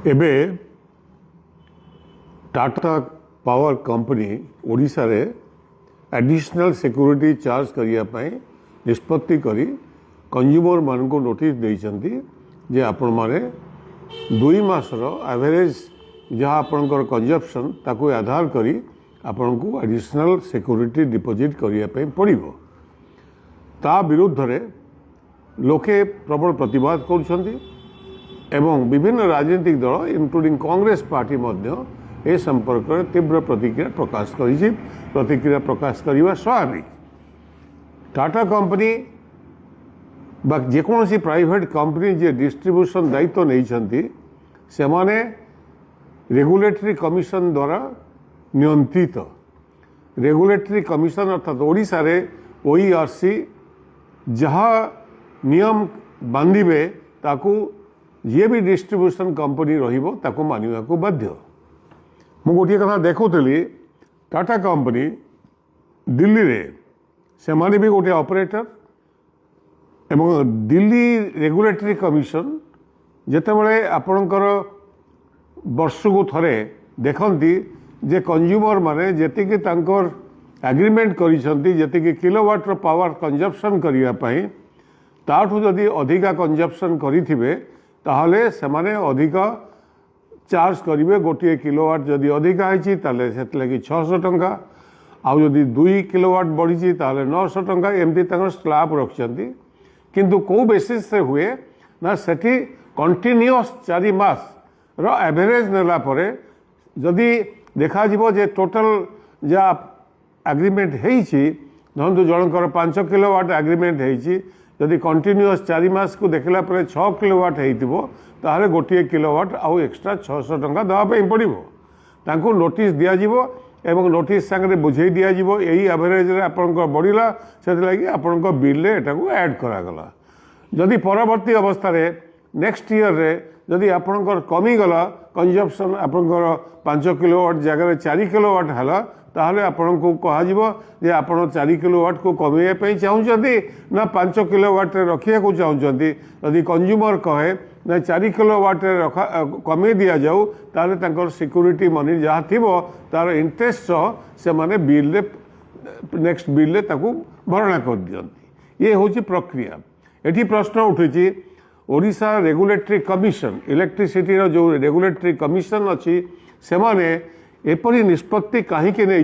एबे Tata power company Odisha रे additional security charge करने निष्पत्ति करी कंज्यूमर मान को नोटिस देइछंती जे आपण माने 2 मासर एवरेज जहाँ आपणकर कंजप्शन ताकू आधार करी आपण को एडिशनल सिक्योरिटी डिपोजिट करने पड़ो। ता विरुद्ध रे लोके प्रबल प्रतिवाद करुछंती एवं विभिन्न राजनीतिक दल इंक्लूडिंग कांग्रेस पार्टी मध्य ए संपर्क में तीव्र प्रतिक्रिया प्रकाश करिछि। प्रतिक्रिया प्रकाश करवा स्वाभाविक। टाटा कंपनी बा जेकोसी प्राइवेट कंपनी जे डिस्ट्रीब्यूशन दायित्व नहीं से माने रेगुलेटरी कमिशन द्वारा नियंत्रित रेगुलेटरी कमिशन अर्थात ओडिशा रे ओईआरसी जहाँ नियम बांधिबे ताकू ये भी डिस्ट्रीब्यूशन कंपनी रहिबो ताकू मानिवा को बाध्य। मु गोटे कथा देखुली टाटा कंपनी दिल्ली रे से माने भी गोटे ऑपरेटर एवं दिल्ली रेगुलेटरी कमिशन जेतेबेले आपणकर वर्ष को थरे देखंती जे कंज्यूमर माने जेतिके तांकर एग्रीमेंट करिसंती जेतिके किलोवाट पावर कंजप्शन करिया पई ताठू जदि अधिका कंजप्शन करिथिबे ताहले सेमाने अधिका चार्ज करेंगे। गोटे किलोवाट जदि अधिका है ताले से लगी 600 टंका आउ जदि 2 किलोवाट बढ़ी ताले 900 टंका एमती स्लैब रखिंट किंतु कौ बेसिस से हुए ना सेठी कंटिन्यूअस 4 मास रो एवरेज नेला परे जदि देखा जिवो जे टोटल जा एग्रीमेंट है धरतु जनकर 5 किलोवाट एग्रीमेंट है जदि कंटिन्यूअस 4 मास को देखला परे 6 किलोवाट होइतिबो ताहले गोटे किलोवाट आउ एक्स्ट्रा 600 टंका देवाई पड़ो। तांको नोटिस दिया जिवो एवं नोटिस सांगे बुझे दिया जिवो एही एवरेज रे आपनकर बढ़िला से लगी आपनकर बिल रे एटाको ऐड करागला। जदि परवर्ती अवस्था रे नेक्स्ट ईयर रे जदि आपनकर कमी गला कंजप्शन आपनकर 5 किलोवाट जगह 4 किलोवाट हला ताहले आपण को कहा जिवो जे आपण 4 किलोवाट को कमे पे चाहउछंती ना 5 किलोवाट रे रखिया को चाहउछंती। यदि कंज्यूमर कहे ना 4 किलोवाट रे रखा कमे दिया जाऊ ताहले तांकर सिक्योरिटी मनी जहाँ थिबो तार इंटरेस्ट से माने बिल रे नेक्स्ट बिल रे ताकू भरणा कर दियंती। ये होची प्रक्रिया। एठी प्रश्न उठिछि ओडिशा रेगुलेटरी कमिशन इलेक्ट्रिसिटी रो जो रेगुलेटरी कमिशन अछि से माने एपरी निष्पत्ति कहीं नहीं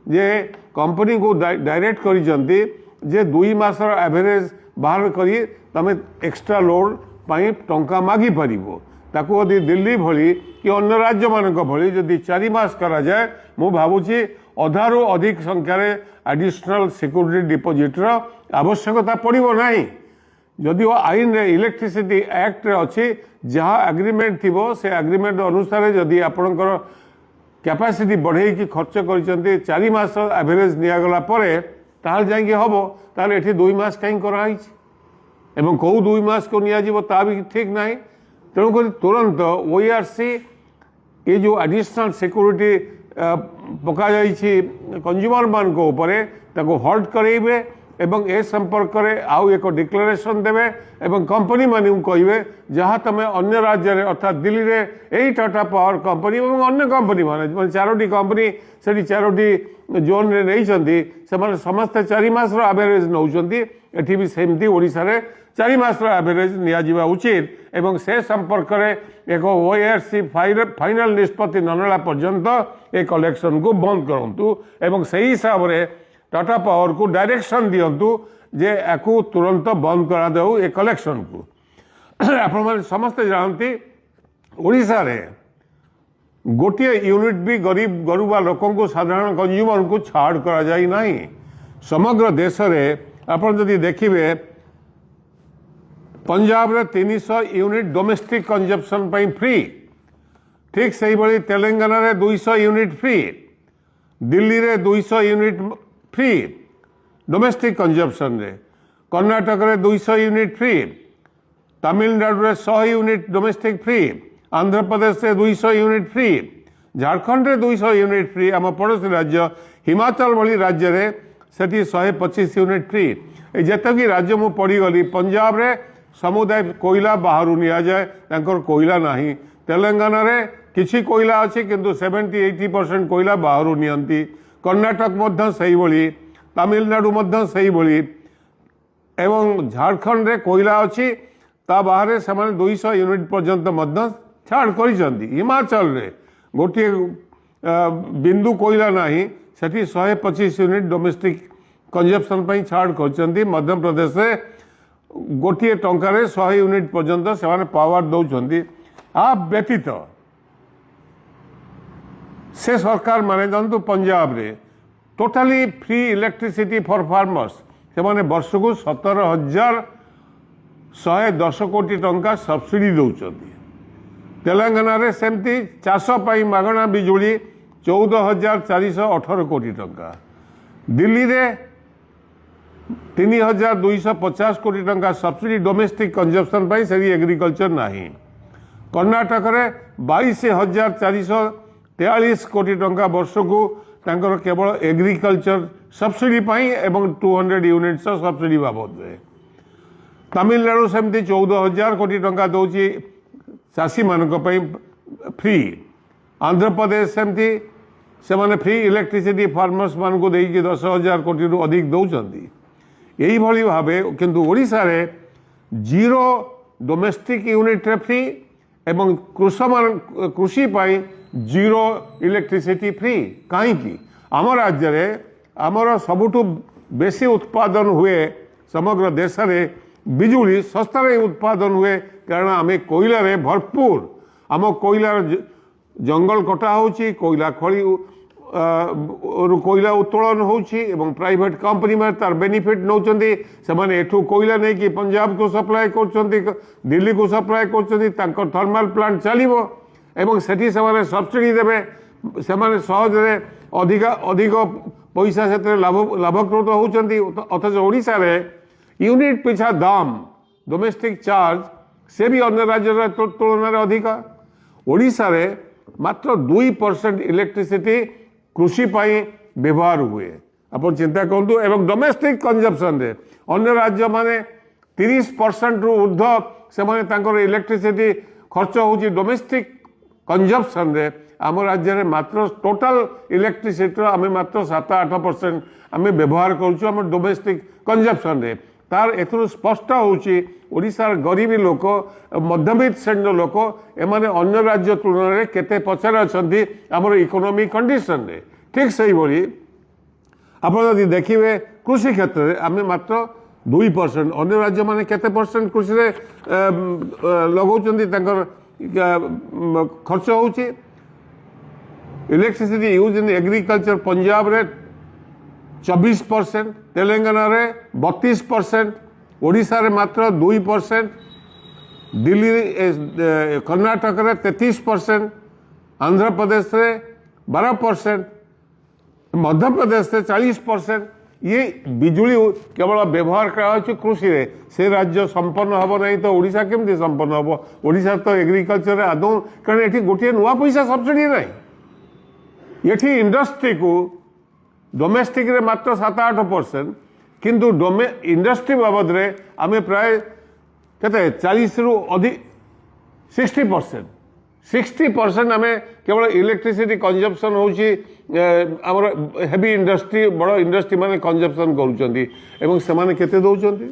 जे कंपनी को डायरेक्ट करिसंती जे 2 मासर एवरेज बाहर करी तमे एक्स्ट्रा लोड पाई टंका मागी पारिबो। ताकू यदि दिल्ली भली कि अन्य राज्य मानक भली जदि 4 मास करा जाए मु भावुची अधारू अधिक संख्यार एडिशनल सिक्योरिटी डिपोजिट रो आवश्यकता पड़िबो नाही। जदि आईन रे इलेक्ट्रिसिटी एक्ट रे अछि जहाँ एग्रीमेंट थिबो से एग्रीमेंट अनुसार जदि आपणकर कैपेसिटी बढ़े कि खर्च कर 4 मास एवरेज निगला ताल जाइए हम ताल ये 2 मास कहीं कराई एवं कौ 2 मास को नियाजिबो ता भी ठीक ना। तेणुक तुरंत ओईआरसी ये जो एडिशनल सिक्योरिटी पका कंज्यूमर मान को ऊपर ताको हल्ट करेबे एवं ए संपर्क में आउ एक डिक्लेरेशन देवे एवं कंपनी मानी कहे जहाँ तुम अन्य राज्य रे अर्थात दिल्ली रे यही टाटा पावर कंपनी और अन्य कंपनी माने 4टी कंपनी से 4टी जोन रे नहीं समस्ते 4 मास एवरेज नौकरी एटी भी सेमती ओडिशा रे 4 मास एवरेज निया उचित एवं से संपर्क में एक ओईआरसी फाइनल निष्पत्ति ननेला पर्यंत ए कलेक्शन को बंद करंतु एवं सही हिसाब से टाटा पावर को डायरेक्शन दिंतु जे याकू तुरंत बंद करा दऊ ए कलेक्शन को। आपण समस्ते जानती ओडिशा रे गोटे यूनिट भी गरीब गरुबा लोकों को साधारण कंज्यूमर को छाड़ करा जाई नहीं। समग्र देश रे आपण जदि देखिबे पंजाब रे 300 यूनिट डोमेस्टिक कंजप्शन पई फ्री ठीक सही भली तेलंगाना रे 200 यूनिट फ्री दिल्ली रे 200 यूनिट फ्री डोमेस्टिक कंजप्शन रे कर्नाटक रे 200 यूनिट फ्री तमिलनाडु रे 100 unit domestic free Andhra Pradesh से 200 यूनिट फ्री झारखंड रे 200 यूनिट फ्री आम पड़ोसी राज्य हिमाचल भली राज्य रे सेठी 125 यूनिट फ्री। जेतकी राज्य मु पड़ी गली पंजाब रे समुदाय कोयला बाहर नि जाए कोयला नहीं तेलंगाना रे किछि कोयला अच्छी किंतु 70-80% कोयला बाहर नियंती कर्णाटक मध्य सही भली तमिलनाडु मध्य सही भली एवं झारखंड रे कोयला अच्छी ता बाहर से 200 यूनिट पर्यंत मध्य छाड़ कर हिमाचल रे गोटे बिंदु कोयला नहीं सेठी 125 यूनिट डोमेस्टिक कंजप्शन पर छाड़ कर मध्य प्रदेश से गोटे टंकार 100 यूनिट पर्यंत से पावर दौरान आ व्यतीत से सरकार माने जानतु पंजाब रे totally free electricity for farmers से माने वर्ष को 17,110 कोटी टंका सब्सिडी दौरान तेलंगाना रे सेमती चाष पाई मागणा बिजुली 14,418 कोटी टंका दिल्ली रे 3,250 कोटी टंका सब्सिडी डोमेस्टिक कंजप्शन पाई से एग्रीकल्चर नहीं कर्णाटक रे 22,443 कोटी टंका वर्ष को तांकर केवल एग्रीकल्चर सब्सिडी पाई एवं 200 यूनिट्स सब्सिडी बाबद तमिलनाडु सेमती 14,000 कोटी टंका दौची चाषी मानक फ्री आंध्र प्रदेश सेमती से माने फ्री इलेक्ट्रिसिटी फार्मर्स मान को देकी 10,000 कोटी रु अधिक दौरान यही भली भावे किंतु ओडिशा रे जीरो डोमेस्टिक यूनिट रे फ्री एवं कृषि पाई जीरो इलेक्ट्रिसिटी फ्री कहीं आम राज्य रे आमर सबुठु बेसी उत्पादन हुए समग्र देश रे बिजुली सस्तार उत्पादन हुए कारण आम कोयला रे भरपूर आम कोयलार जंगल कटा होची कोयला खड़ी कोयला उत्तोलन होची एवं प्राइवेट कंपनी में तार बेनिफिट नौचंदी से माने एठू कोयला नहीं कि पंजाब को सप्लाई करचंदी दिल्ली को सप्लाई करचंदी तांकर थर्मल प्लांट चलिबो एवं सेठी से माने सब्सिडी देबे से माने सहज रे अधिक अधिक पैसा से लाभकृत होचंदी अथच ओडिशा रे यूनिट पिछा दाम डोमेस्टिक चार्ज से भी अन्य राज्य तुलन अधिक ओडिशा रे मात्र 2% इलेक्ट्रिसिटी कृषि पाई व्यवहार हुए अपन चिंता करतु एवं डोमेस्टिक कंजप्शन रे अन्य राज्य माने 30% रु ऊर्ध्व से माने तांकर इलेक्ट्रिसिटी खर्च होची डोमेस्टिक कंजप्शन रे आम राज्य रे मात्र टोटल इलेक्ट्रिसिटी आम मात्र 7-8% आम व्यवहार करूँ आम डोमेस्टिक कंजप्शन रे तार एथुरु स्पष्ट होची ओडिशार गरीबी लोक मध्यवित्त श्रेणी लोक एमाने अन्य राज्य तुलन में केते पछारे अछंती हमर इकोनॉमिक कंडीशन रे ठीक सही भली आपण यदि देखिबे कृषि क्षेत्र रे आमे मात्र 2% अन्य राज्य माने केते परसेंट कृषि रे लगौचंती तांकर खर्च होची electricity use in agriculture Punjab रे 24% तेलंगाना रे 32% ओडिशा रे मात्र 2% दिल्ली कर्नाटक रे 33% आंध्र प्रदेश रे 12% मध्य प्रदेश से 40% ये बिजुली केवल व्यवहार करा कृषि रे से राज्य संपन्न हम नहीं तो ओडिशा केमती संपन्न हम ओडिशा तो एग्रीकल्चर आदौ कारण ये गोटे नुआ पैसा सब्सिडी ना ये इंडस्ट्री को डोमेस्टिक रे मात्र 7-8% किंतु इंडस्ट्री बाबद रे आमे प्राय केते 40 रु अधिक 60% आमे केवल इलेक्ट्रिसिटी कंजप्शन होची हमर हेवी इंडस्ट्री बड़ इंडस्ट्री माने कंजप्शन करूचंती एवं से माने केते दउचंती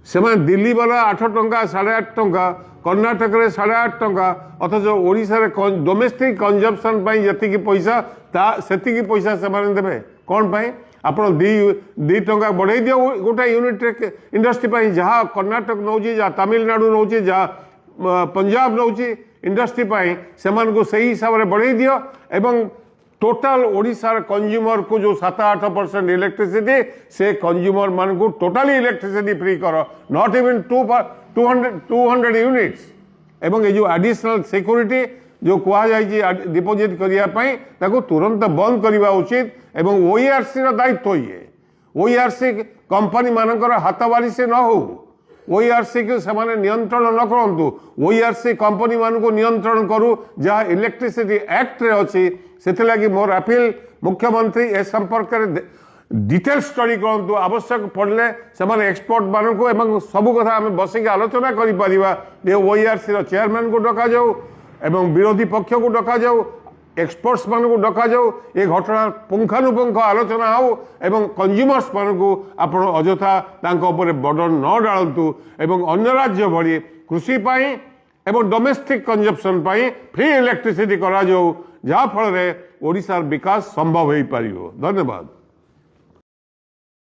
से माने दिल्ली वाला 8 टंका 8.5 टंका कर्नाटक रे 8.5 टंका अथच ओडिशा रे डोमेस्टिक कंजप्शन पई जति पैसा ता सेति पैसा से माने देबे कोन पई आपण 2 टंका बढ़ाई दियो गोटा यूनिट इंडस्ट्री पई जहाँ कर्नाटक नौची जहाँ तमिलनाडु नौची जहाँ पंजाब नौची इंडस्ट्री पई से मान को सही हिसाब रे बढ़ाई दियो एवं टोटल ओडिशा कंज्यूमर को जो 7-8% इलेक्ट्रिसिटी से कंज्यूमर मान को टोटली इलेक्ट्रिसिटी फ्री करो नॉट इवन 200 यूनिट्स एवं ये जो एडिशनल सिक्योरिटी जो कह डिपोजिट करने तुरंत बंद करने उचित एवं ओईआरसी दायित्व ये ओईआरसी कंपनी मानकर हाथ बारिश न हो ओईआरसी को से नियंत्रण न करूँ ओईआरसी कंपनी मान को नियंत्रण करू जहाँ इलेक्ट्रिसिटी एक्ट रे अच्छी से मोर अपील मुख्यमंत्री ए संपर्क डिटेल स्टडी करंतु आवश्यक पड़े से एक्सपर्ट मान को सब कथा आम बसिक आलोचना करें ओईआरसी चेयरमैन को डक जाऊ एवं विरोधी पक्ष को डक जाऊ एक्सपर्ट्स मान को डक जाऊ ये घटना पुंखानुपुंख आलोचना हो एवं कंज्यूमर्स मान को आप अजथा बर्डन न डालतु एवं अन्य राज्य भली कृषि पाई एवं डोमेस्टिक कंजप्शन पाई फ्री इलेक्ट्रिसिटी करा जाऊ जहाँ फल ओडिशार विकास संभव हो पार। धन्यवाद।